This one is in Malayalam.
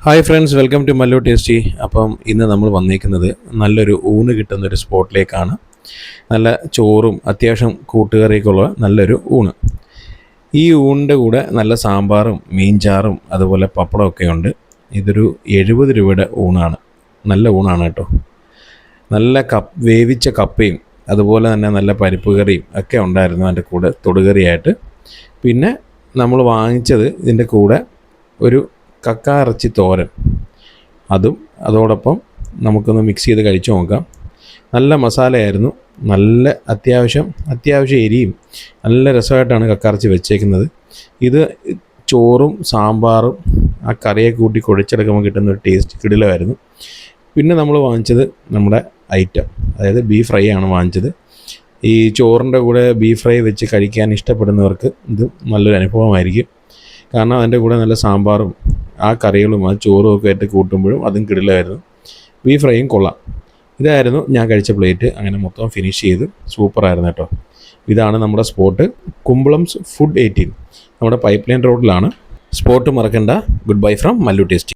Hi friends, welcome to Mallu tasty. Appam ഇന്ന് നമ്മൾ വന്നിരിക്കുന്നത് നല്ലൊരു ഊണ് കിട്ടുന്നൊരു സ്പോട്ടിലേക്കാണ്. നല്ല ചോറും അത്യാവശ്യം കൂട്ടുകറിയൊക്കെയുള്ള നല്ലൊരു ഊണ്. ഈ ഊണിൻ്റെ കൂടെ നല്ല സാമ്പാറും മീൻചാറും അതുപോലെ പപ്പടമൊക്കെ ഉണ്ട്. ഇതൊരു 70 രൂപയുടെ ഊണാണ്. നല്ല ഊണാണ് കേട്ടോ. നല്ല വേവിച്ച കപ്പയും അതുപോലെ തന്നെ നല്ല പരിപ്പ് കറിയും ഒക്കെ ഉണ്ടായിരുന്നു അതിൻ്റെ കൂടെ തൊടുകറിയായിട്ട്. പിന്നെ നമ്മൾ വാങ്ങിച്ചത് ഇതിൻ്റെ കൂടെ ഒരു കക്ക ഇറച്ചി തോരൻ, അതോടൊപ്പം നമുക്കൊന്ന് മിക്സ് ചെയ്ത് കഴിച്ചു നോക്കാം. നല്ല മസാലയായിരുന്നു. നല്ല അത്യാവശ്യം എരിയും നല്ല രസമായിട്ടാണ് കക്ക ഇറച്ചി വെച്ചേക്കുന്നത്. ഇത് ചോറും സാമ്പാറും ആ കറിയെ കൂട്ടി കുഴച്ചെടുക്കുമ്പോൾ കിട്ടുന്ന ഒരു ടേസ്റ്റ് കിടിലമായിരുന്നു. പിന്നെ നമ്മൾ വാങ്ങിച്ചത് നമ്മുടെ ഐറ്റം, അതായത് ബീഫ് ഫ്രൈ ആണ് വാങ്ങിച്ചത്. ഈ ചോറിൻ്റെ കൂടെ ബീഫ് ഫ്രൈ വെച്ച് കഴിക്കാൻ ഇഷ്ടപ്പെടുന്നവർക്ക് ഇത് നല്ലൊരു അനുഭവമായിരിക്കും. കാരണം അതിൻ്റെ കൂടെ നല്ല സാമ്പാറും ആ കറികളും ആ ചോറും ഒക്കെ ആയിട്ട് കൂട്ടുമ്പോഴും അതും കിടിലമായിരുന്നു. ബീഫ് ഫ്രൈയും കൊള്ളാം. ഇതായിരുന്നു ഞാൻ കഴിച്ച പ്ലേറ്റ്. അങ്ങനെ മൊത്തം ഫിനിഷ് ചെയ്ത് സൂപ്പറായിരുന്നു കേട്ടോ. ഇതാണ് നമ്മുടെ സ്പോട്ട്, കുമ്പളംസ് ഫുഡ് 18. നമ്മുടെ പൈപ്പ് ലൈൻ റോഡിലാണ് സ്പോട്ട്. മറക്കണ്ട. Good bye from Mallu tasty.